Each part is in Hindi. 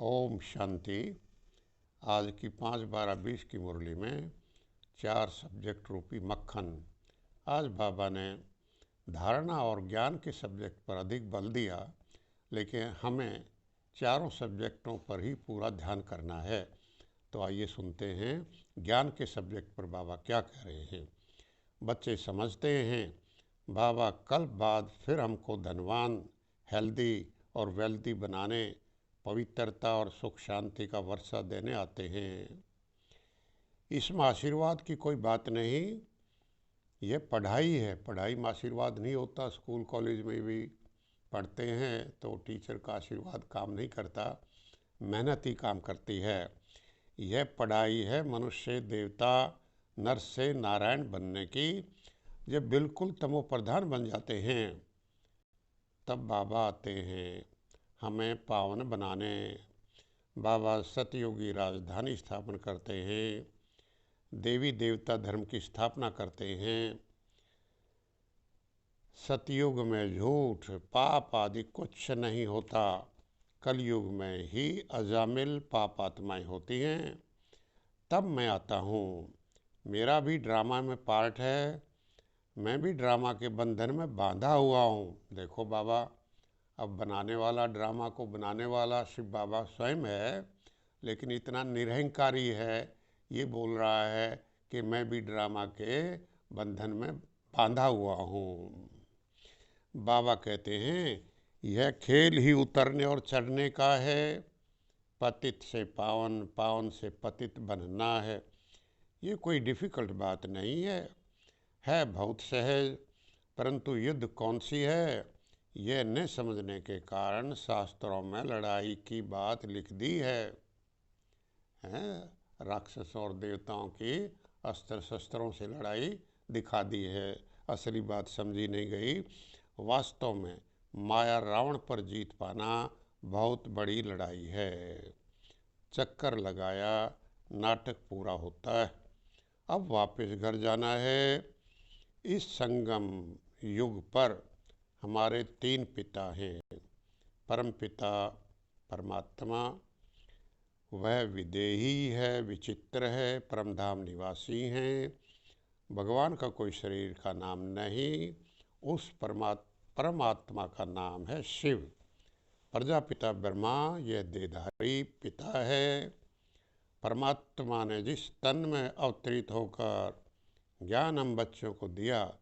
ओम शांति। आज की 5-12-20 की मुरली में 4 सब्जेक्ट रूपी मक्खन। आज बाबा ने धारणा और ज्ञान के सब्जेक्ट पर अधिक बल दिया, लेकिन हमें चारों सब्जेक्टों पर ही पूरा ध्यान करना है। तो आइए सुनते हैं ज्ञान के सब्जेक्ट पर बाबा क्या कह रहे हैं। बच्चे समझते हैं बाबा कल बाद फिर हमको धनवान, हेल्दी और वेल्दी बनाने, पवित्रता और सुख शांति का वर्षा देने आते हैं। इसमें आशीर्वाद की कोई बात नहीं, यह पढ़ाई है। पढ़ाई में आशीर्वाद नहीं होता। स्कूल कॉलेज में भी पढ़ते हैं तो टीचर का आशीर्वाद काम नहीं करता, मेहनत ही काम करती है। यह पढ़ाई है मनुष्य देवता, नर से नारायण बनने की। जब बिल्कुल तमो प्रधान बन जाते हैं तब बाबा आते हैं हमें पावन बनाने। बाबा सतयुगी राजधानी स्थापन करते हैं, देवी देवता धर्म की स्थापना करते हैं। सतयुग में झूठ पाप आदि कुछ नहीं होता, कलयुग में ही अजामिल पाप आत्माएं होती हैं। तब मैं आता हूँ, मेरा भी ड्रामा में पार्ट है, मैं भी ड्रामा के बंधन में बांधा हुआ हूँ। देखो बाबा, अब बनाने वाला, ड्रामा को बनाने वाला शिव बाबा स्वयं है, लेकिन इतना निरहंकारी है, ये बोल रहा है कि मैं भी ड्रामा के बंधन में बांधा हुआ हूँ। बाबा कहते हैं यह खेल ही उतरने और चढ़ने का है। पतित से पावन, पावन से पतित बनना है। ये कोई डिफ़िकल्ट बात नहीं है बहुत सहज। परंतु युद्ध कौन सी है, यह न समझने के कारण शास्त्रों में लड़ाई की बात लिख दी है। राक्षसों और देवताओं की अस्त्र शस्त्रों से लड़ाई दिखा दी है, असली बात समझी नहीं गई। वास्तव में माया रावण पर जीत पाना बहुत बड़ी लड़ाई है। चक्कर लगाया, नाटक पूरा होता है, अब वापस घर जाना है। इस संगम युग पर हमारे 3 पिता हैं। परम पिता परमात्मा, वह विदेही है, विचित्र है, परमधाम निवासी हैं। भगवान का कोई शरीर का नाम नहीं, उस परमात्मा का नाम है शिव। प्रजापिता ब्रह्मा यह देहधारी पिता है। परमात्मा ने जिस तन में अवतरित होकर ज्ञान हम बच्चों को दिया,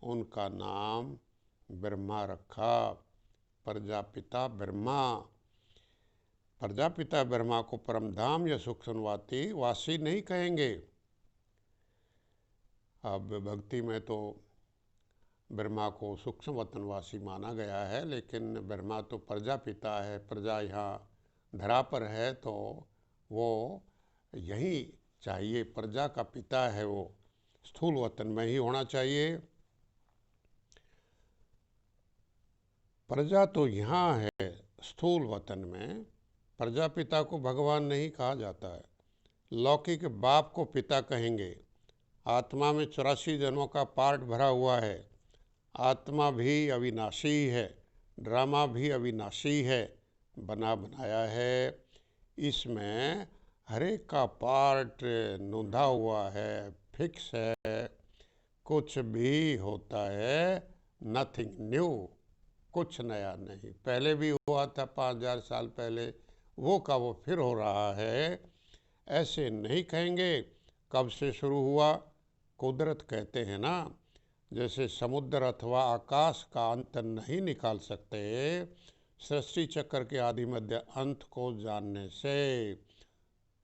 उनका नाम ब्रह्मा रखा। प्रजापिता ब्रह्मा, प्रजापिता ब्रह्मा को परमधाम या सुखसनवाती वासी नहीं कहेंगे। अब भक्ति में तो ब्रह्मा को सूक्ष्म वतनवासी माना गया है, लेकिन ब्रह्मा तो प्रजापिता है। प्रजा यहाँ धरा पर है तो वो यही चाहिए, प्रजा का पिता है, वो स्थूल वतन में ही होना चाहिए। प्रजा तो यहाँ है स्थूल वतन में, प्रजापिता को भगवान नहीं कहा जाता है। लौकिक बाप को पिता कहेंगे। आत्मा में 84 जन्मों का पार्ट भरा हुआ है। आत्मा भी अविनाशी है, ड्रामा भी अविनाशी है, बना बनाया है। इसमें हर एक का पार्ट नोंधा हुआ है, फिक्स है। कुछ भी होता है, नथिंग न्यू, कुछ नया नहीं। पहले भी हुआ था 5000 साल पहले, वो का वो फिर हो रहा है। ऐसे नहीं कहेंगे कब से शुरू हुआ। कुदरत कहते हैं ना, जैसे समुद्र अथवा आकाश का अंत नहीं निकाल सकते, सृष्टि चक्र के आदि मध्य अंत को जानने से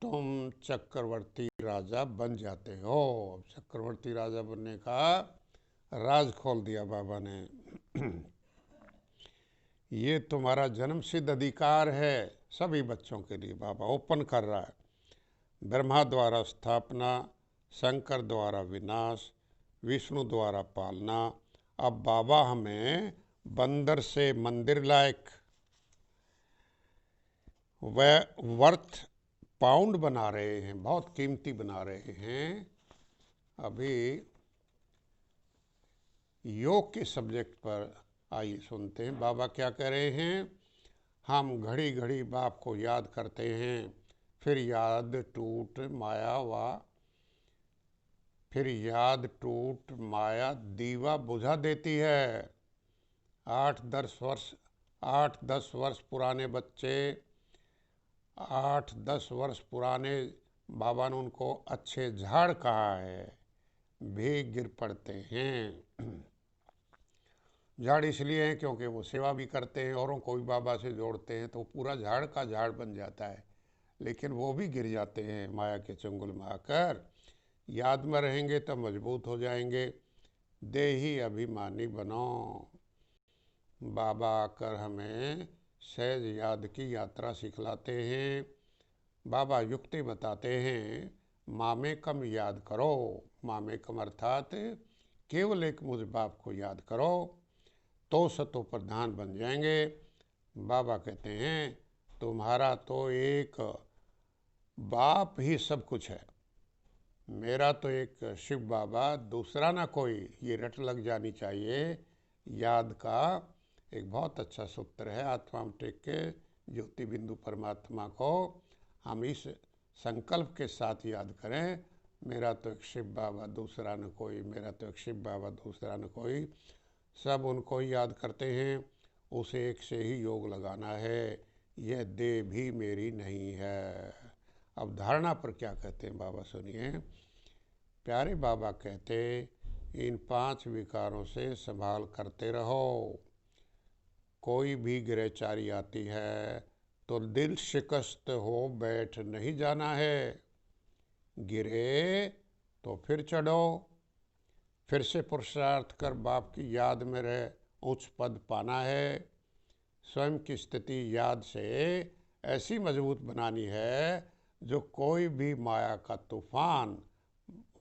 तुम चक्रवर्ती राजा बन जाते हो। चक्रवर्ती राजा बनने का राज खोल दिया बाबा ने। ये तुम्हारा जन्मसिद्ध अधिकार है, सभी बच्चों के लिए बाबा ओपन कर रहा है। ब्रह्मा द्वारा स्थापना, शंकर द्वारा विनाश, विष्णु द्वारा पालना। अब बाबा हमें बंदर से मंदिर लायक वह वर्थ पाउंड बना रहे हैं, बहुत कीमती बना रहे हैं। अभी योग के सब्जेक्ट पर आइए सुनते हैं बाबा क्या कह रहे हैं। हम घड़ी घड़ी बाप को याद करते हैं, फिर याद टूट माया दीवा बुझा देती है। 8-10 वर्ष पुराने बच्चे, 8-10 वर्ष पुराने बाबा ने उनको अच्छे झाड़ कहा है, भी गिर पड़ते हैं। झाड़ इसलिए हैं क्योंकि वो सेवा भी करते हैं, औरों को भी बाबा से जोड़ते हैं, तो पूरा झाड़ का झाड़ बन जाता है, लेकिन वो भी गिर जाते हैं माया के चंगुल में आकर। याद में रहेंगे तो मजबूत हो जाएंगे। देही अभिमानी बनो। बाबा आकर हमें सहज याद की यात्रा सिखलाते हैं। बाबा युक्ति बताते हैं, मामेकम याद करो। मामेकम अर्थात केवल एक मुझ बाप को याद करो तो सतो प्रधान बन जाएंगे। बाबा कहते हैं, तुम्हारा तो एक बाप ही सब कुछ है। मेरा तो एक शिव बाबा, दूसरा ना कोई। ये रट लग जानी चाहिए। याद का एक बहुत अच्छा सूत्र है, आत्मा में टेक के ज्योति बिंदु परमात्मा को हम इस संकल्प के साथ याद करें, मेरा तो एक शिव बाबा, दूसरा न कोई। मेरा तो एक शिव बाबा, दूसरा न कोई। सब उनको ही याद करते हैं। उस एक से ही योग लगाना है। यह देह भी मेरी नहीं है। अब धारणा पर क्या कहते हैं बाबा सुनिए। प्यारे बाबा कहते, इन 5 विकारों से संभाल करते रहो। कोई भी गिरेचारी आती है तो दिल शिकस्त हो बैठ नहीं जाना है। गिरे तो फिर चढ़ो, फिर से पुरुषार्थ कर बाप की याद में रह उच्च पद पाना है। स्वयं की स्थिति याद से ऐसी मजबूत बनानी है जो कोई भी माया का तूफान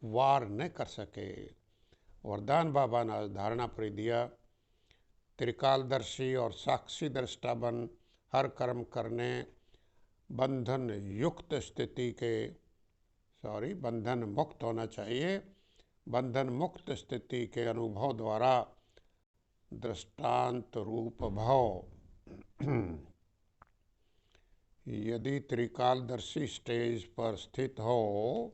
वार न कर सके। वरदान बाबा ने धारणा पर दिया, त्रिकालदर्शी और साक्षी दृष्टा बन हर कर्म करने बंधन युक्त स्थिति के बंधन मुक्त होना चाहिए। बंधन मुक्त स्थिति के अनुभव द्वारा दृष्टांत रूप भव। यदि त्रिकालदर्शी स्टेज पर स्थित हो,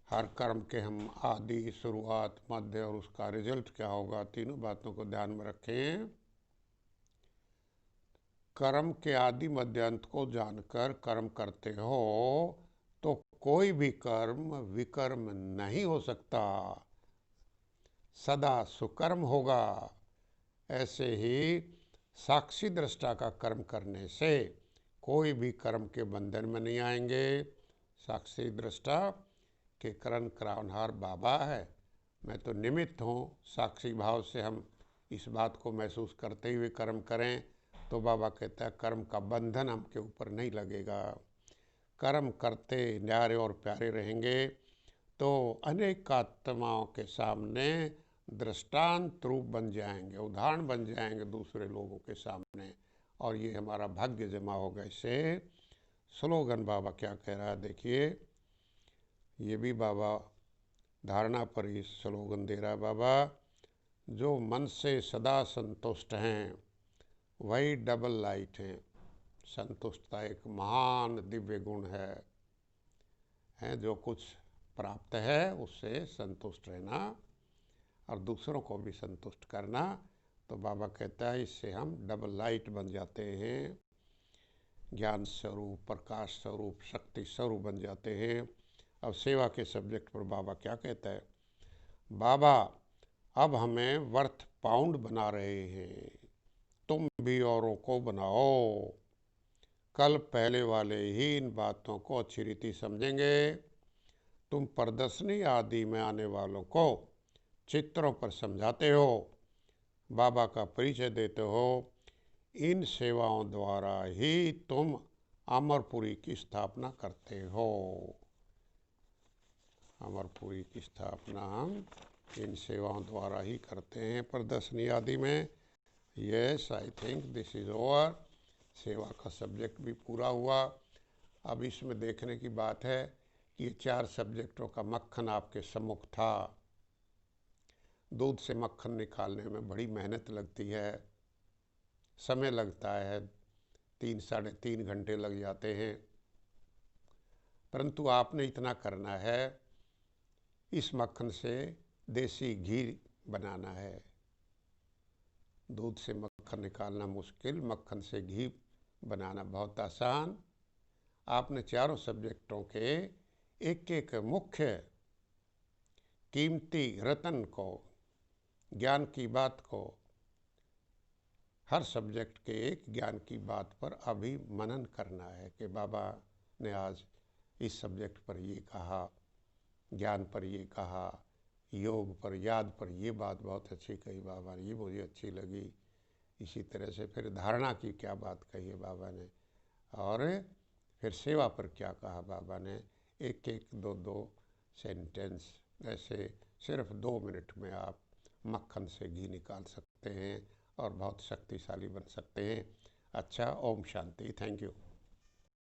हर कर्म के हम आदि, शुरुआत, मध्य और उसका रिजल्ट क्या होगा, तीनों बातों को ध्यान में रखें। कर्म के आदि मध्य अंत को जानकर कर्म करते हो तो कोई भी कर्म विकर्म नहीं हो सकता, सदा सुकर्म होगा। ऐसे ही साक्षी दृष्टा का कर्म करने से कोई भी कर्म के बंधन में नहीं आएंगे। साक्षी दृष्टा के करण करावनहार बाबा है, मैं तो निमित्त हूँ। साक्षी भाव से हम इस बात को महसूस करते हुए कर्म करें तो बाबा कहता है कर्म का बंधन हमके ऊपर नहीं लगेगा। कर्म करते न्यारे और प्यारे रहेंगे तो अनेक आत्माओं के सामने दृष्टांत रूप बन जाएंगे, उदाहरण बन जाएंगे दूसरे लोगों के सामने, और ये हमारा भाग्य जमा होगा। इससे स्लोगन बाबा क्या कह रहा है देखिए। ये भी बाबा धारणा पर ही स्लोगन दे रहा है बाबा, जो मन से सदा संतुष्ट हैं वही डबल लाइट हैं। संतुष्टता एक महान दिव्य गुण है जो कुछ प्राप्त है उससे संतुष्ट रहना और दूसरों को भी संतुष्ट करना। तो बाबा कहता है इससे हम डबल लाइट बन जाते हैं, ज्ञान स्वरूप, प्रकाश स्वरूप, शक्ति स्वरूप बन जाते हैं। अब सेवा के सब्जेक्ट पर बाबा क्या कहता है। बाबा अब हमें वर्थ पाउंड बना रहे हैं, तुम भी औरों को बनाओ। कल पहले वाले ही इन बातों को अच्छी रीति समझेंगे। तुम प्रदर्शनी आदि में आने वालों को चित्रों पर समझाते हो, बाबा का परिचय देते हो। इन सेवाओं द्वारा ही तुम अमरपुरी की स्थापना करते हो। अमरपुरी की स्थापना हम इन सेवाओं द्वारा ही करते हैं प्रदर्शनी आदि में। Yes, I think this is over. सेवा का सब्जेक्ट भी पूरा हुआ। अब इसमें देखने की बात है कि ये 4 सब्जेक्टों का मक्खन आपके सम्मुख था। दूध से मक्खन निकालने में बड़ी मेहनत लगती है, समय लगता है, 3-3.5 घंटे लग जाते हैं। परंतु आपने इतना करना है, इस मक्खन से देसी घी बनाना है। दूध से मक्खन निकालना मुश्किल, मक्खन से घी बनाना बहुत आसान। आपने चारों सब्जेक्टों के एक एक मुख्य कीमती रत्न को, ज्ञान की बात को, हर सब्जेक्ट के एक ज्ञान की बात पर अभी मनन करना है कि बाबा ने आज इस सब्जेक्ट पर ये कहा, ज्ञान पर ये कहा, योग पर, याद पर ये बात बहुत अच्छी कही बाबा ने, ये मुझे अच्छी लगी। इसी तरह से फिर धारणा की क्या बात कही है बाबा ने, और फिर सेवा पर क्या कहा बाबा ने। एक एक दो दो सेंटेंस, ऐसे सिर्फ 2 मिनट में आप मक्खन से घी निकाल सकते हैं और बहुत शक्तिशाली बन सकते हैं। अच्छा, ओम शांति। Thank you.